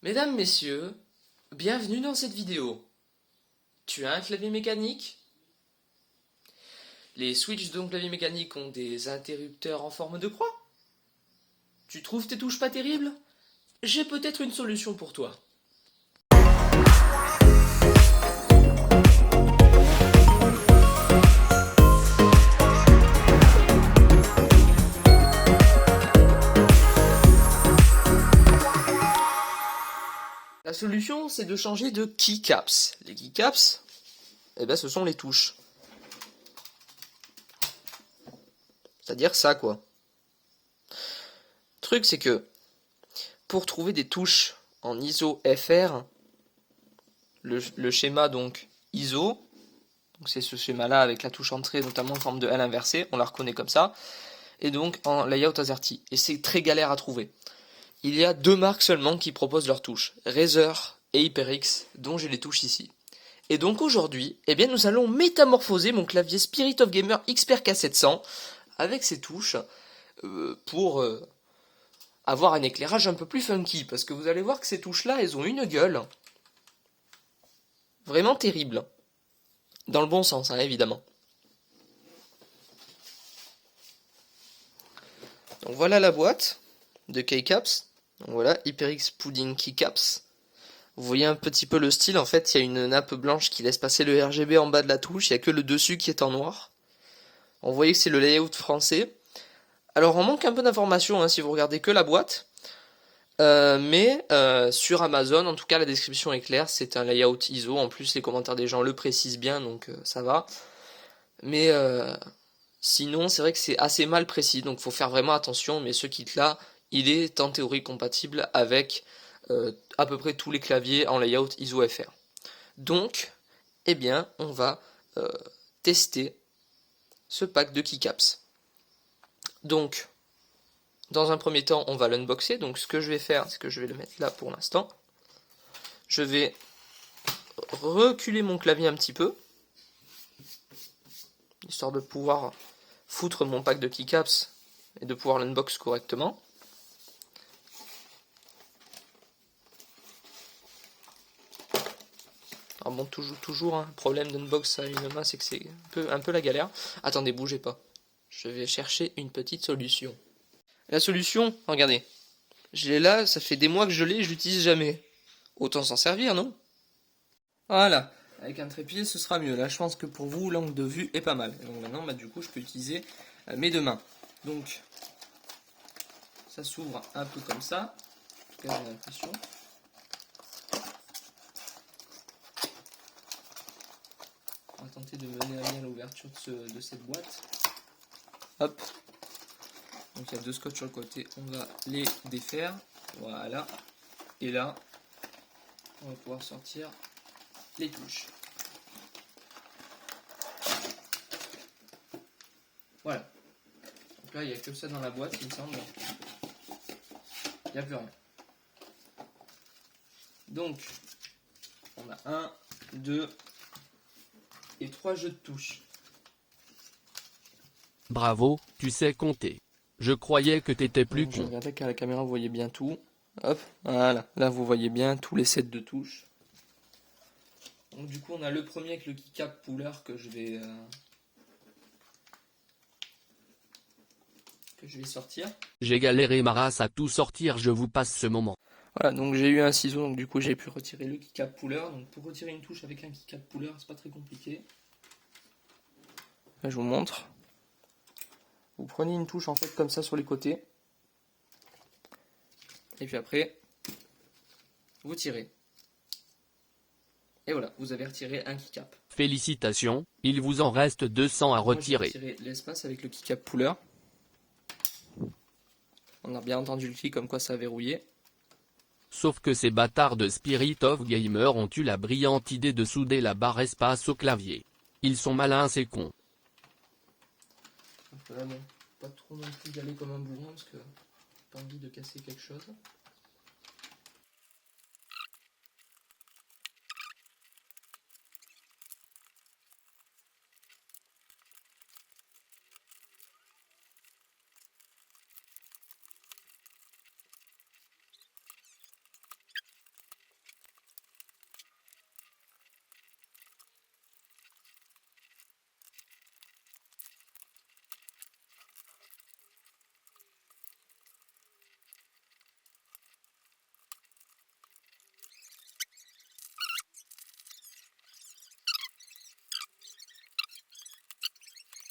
Mesdames, messieurs, bienvenue dans cette vidéo. Tu as un clavier mécanique? Les switches de ton clavier mécanique ont des interrupteurs en forme de croix? Tu trouves tes touches pas terribles? J'ai peut-être une solution pour toi. La solution, c'est de changer de keycaps. Les keycaps, ce sont les touches. C'est-à-dire ça, quoi. Le truc, c'est que pour trouver des touches en ISO FR, le schéma donc ISO, donc c'est ce schéma-là avec la touche entrée, notamment en forme de L inversée, on la reconnaît comme ça, et donc en layout AZERTY. Et c'est très galère à trouver. Il y a deux marques seulement qui proposent leurs touches, Razer et HyperX, dont j'ai les touches ici. Et donc aujourd'hui, nous allons métamorphoser mon clavier Spirit of Gamer XPR K700 avec ses touches pour avoir un éclairage un peu plus funky, parce que vous allez voir que ces touches-là, elles ont une gueule vraiment terrible. Dans le bon sens, hein, évidemment. Donc voilà la boîte de keycaps. Donc voilà, HyperX Pudding Keycaps. Vous voyez un petit peu le style, en fait, il y a une nappe blanche qui laisse passer le RGB en bas de la touche, il n'y a que le dessus qui est en noir. On voit que c'est le layout français. Alors on manque un peu d'informations hein, si vous regardez que la boîte. Mais sur Amazon, en tout cas la description est claire, c'est un layout ISO, en plus les commentaires des gens le précisent bien, donc ça va. Mais sinon c'est vrai que c'est assez mal précis, donc faut faire vraiment attention, mais ce kit-là, il est en théorie compatible avec à peu près tous les claviers en layout ISO FR. Donc, on va tester ce pack de keycaps. Donc, dans un premier temps, on va l'unboxer. Donc, ce que je vais faire, c'est que je vais le mettre là pour l'instant. Je vais reculer mon clavier un petit peu, histoire de pouvoir foutre mon pack de keycaps et de pouvoir l'unbox correctement. Alors bon, toujours un problème d'unbox à une main, c'est que c'est un peu la galère. Attendez, bougez pas. Je vais chercher une petite solution. La solution, regardez. Je l'ai là, ça fait des mois que je l'ai, je l'utilise jamais. Autant s'en servir, non? Voilà. Avec un trépied, ce sera mieux. Là, je pense que pour vous, l'angle de vue est pas mal. Et donc maintenant, du coup, je peux utiliser mes deux mains. Donc, ça s'ouvre un peu comme ça. En tout cas, j'ai l'impression. On va tenter de mener à bien l'ouverture de cette boîte. Hop. Donc il y a deux scotch sur le côté, on va les défaire. Voilà. Et là, on va pouvoir sortir les touches. Voilà. Donc là, il n'y a que ça dans la boîte, il me semble. Il n'y a plus rien. Donc, on a 1, 2 et 3 jeux de touches. Bravo, tu sais compter. Je croyais que t'étais plus Je con. regardais qu'à la caméra vous voyez bien tout. Hop, voilà. Là vous voyez bien tous les sets de touches. Donc du coup on a le premier avec le keycap puller que je vais sortir. J'ai galéré ma race à tout sortir, je vous passe ce moment. Voilà, donc j'ai eu un ciseau, donc du coup j'ai pu retirer le keycap puller. Donc pour retirer une touche avec un keycap puller, c'est pas très compliqué. Là je vous montre. Vous prenez une touche en fait comme ça sur les côtés. Et puis après, vous tirez. Et voilà, vous avez retiré un keycap. Félicitations, il vous en reste 200 à retirer. Moi, j'ai retiré l'espace avec le keycap puller. On a bien entendu le clic comme quoi ça a verrouillé. Sauf que ces bâtards de Spirit of Gamer ont eu la brillante idée de souder la barre espace au clavier. Ils sont malins ces cons. Donc là, bon, pas trop non plus y aller comme un bourrin parce que j'ai pas envie de casser quelque chose.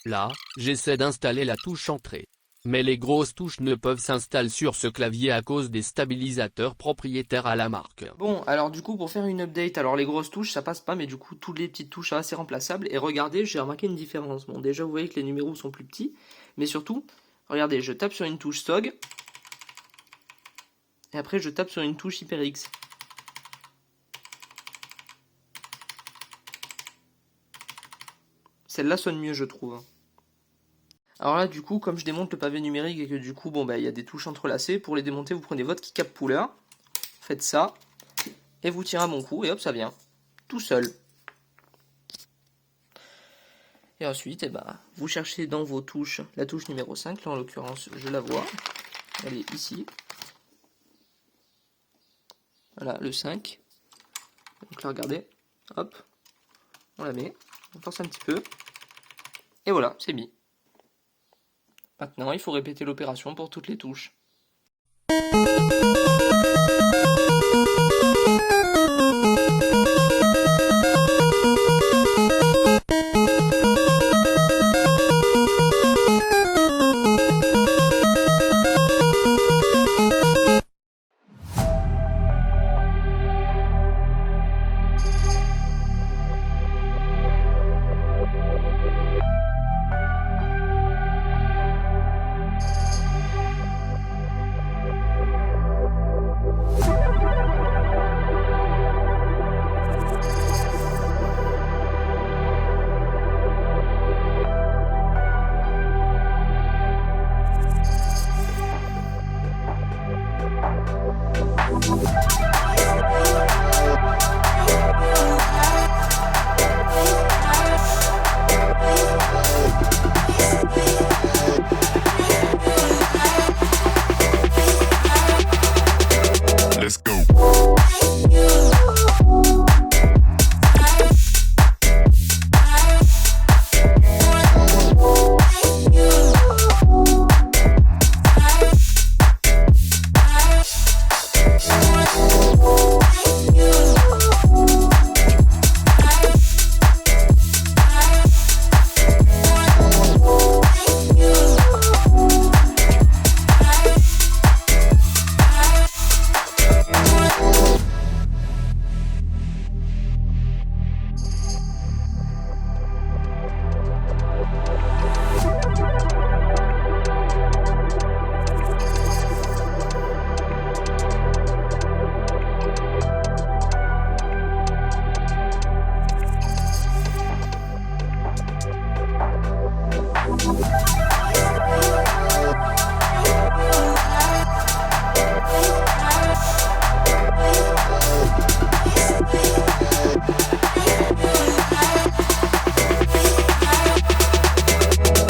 Là, j'essaie d'installer la touche entrée. Mais les grosses touches ne peuvent s'installer sur ce clavier à cause des stabilisateurs propriétaires à la marque. Bon, alors du coup, pour faire une update, alors les grosses touches, ça passe pas, mais du coup, toutes les petites touches, ça va, c'est remplaçable. Et regardez, j'ai remarqué une différence. Bon, déjà, vous voyez que les numéros sont plus petits, mais surtout, regardez, je tape sur une touche SOG, et après, je tape sur une touche HyperX. Celle-là sonne mieux, je trouve. Alors là, du coup, comme je démonte le pavé numérique et que du coup, bon, bah, il y a des touches entrelacées, pour les démonter, vous prenez votre keycap puller, faites ça, et vous tirez à bon coup, et hop, ça vient. Tout seul. Et ensuite, eh ben, vous cherchez dans vos touches la touche numéro 5, là en l'occurrence, je la vois. Elle est ici. Voilà, le 5. Donc là, regardez, hop, on la met, on force un petit peu, et voilà, c'est mis. Maintenant, il faut répéter l'opération pour toutes les touches. Let's go.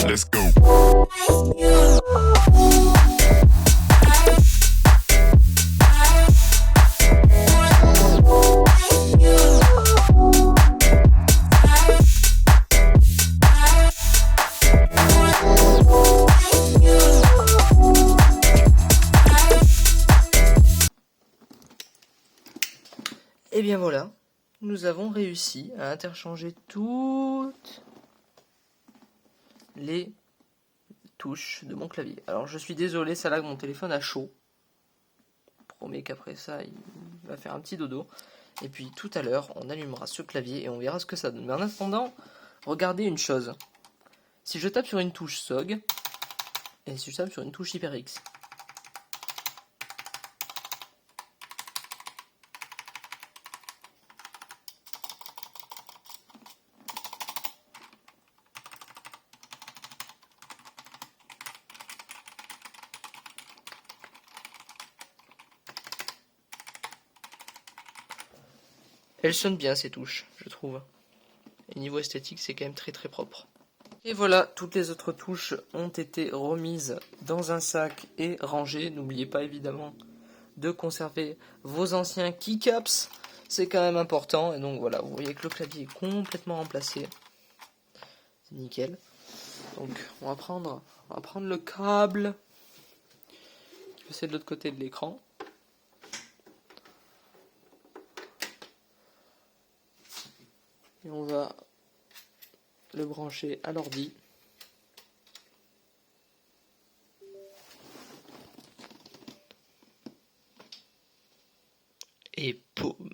Let's go. Et bien voilà, nous avons réussi à interchanger toutes les touches de mon clavier. Alors je suis désolé, ça lag, mon téléphone a chaud. Promets qu'après ça, il va faire un petit dodo. Et puis tout à l'heure, on allumera ce clavier et on verra ce que ça donne. Mais en attendant, regardez une chose. Si je tape sur une touche SOG, et si je tape sur une touche HyperX, elles sonnent bien ces touches, je trouve. Et niveau esthétique, c'est quand même très très propre. Et voilà, toutes les autres touches ont été remises dans un sac et rangées. N'oubliez pas évidemment de conserver vos anciens keycaps, c'est quand même important. Et donc voilà, vous voyez que le clavier est complètement remplacé. C'est nickel. Donc on va prendre le câble qui passait de l'autre côté de l'écran. Et on va le brancher à l'ordi. Et paume.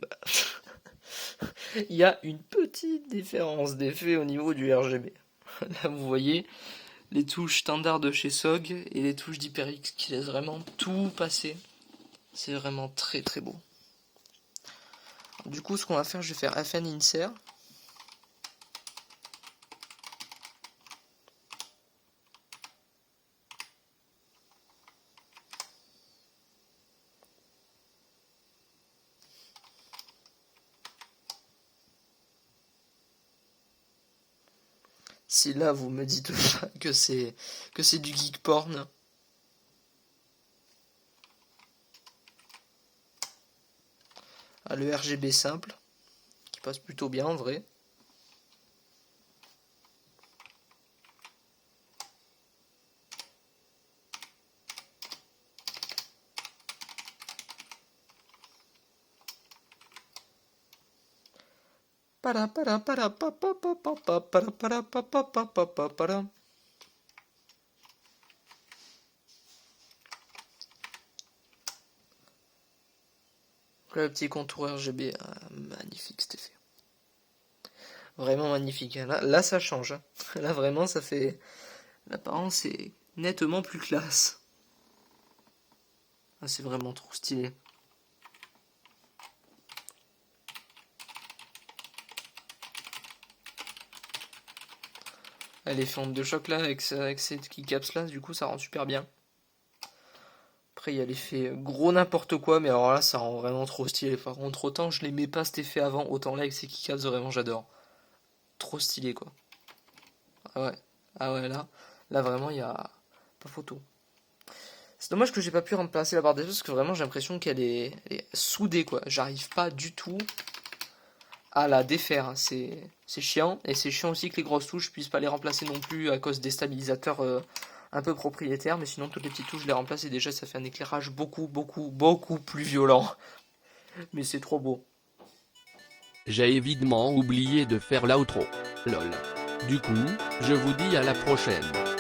Il y a une petite différence d'effet au niveau du RGB. Là, vous voyez les touches standards de chez SOG et les touches d'HyperX qui laissent vraiment tout passer. C'est vraiment très très beau. Du coup, ce qu'on va faire, je vais faire FN Insert. Si là vous me dites pas que c'est du geek porn. Ah, le RGB simple qui passe plutôt bien en vrai. Para para para pa pa pa pa pa para para pa pa pa pa pa para. Le petit contour RGB, magnifique cet effet. Vraiment magnifique. Là ça change. Là vraiment ça fait. L'apparence est nettement plus classe. Ah, c'est vraiment trop stylé. L'effet onde de choc là avec cette keycaps là, du coup ça rend super bien. Après il y a l'effet gros n'importe quoi, mais alors là ça rend vraiment trop stylé. Par contre autant je l'aimais pas cet effet avant, autant là avec ces keycaps vraiment j'adore. Trop stylé quoi. Ah ouais là vraiment il y a pas photo. C'est dommage que j'ai pas pu remplacer la barre des parce que vraiment j'ai l'impression qu'elle est soudée quoi. J'arrive pas du tout à la défaire. C'est chiant. Et c'est chiant aussi que les grosses touches puissent pas les remplacer non plus à cause des stabilisateurs un peu propriétaires. Mais sinon toutes les petites touches je les remplace et déjà ça fait un éclairage beaucoup plus violent. Mais c'est trop beau. J'ai évidemment oublié de faire l'outro. Lol. Du coup, je vous dis à la prochaine.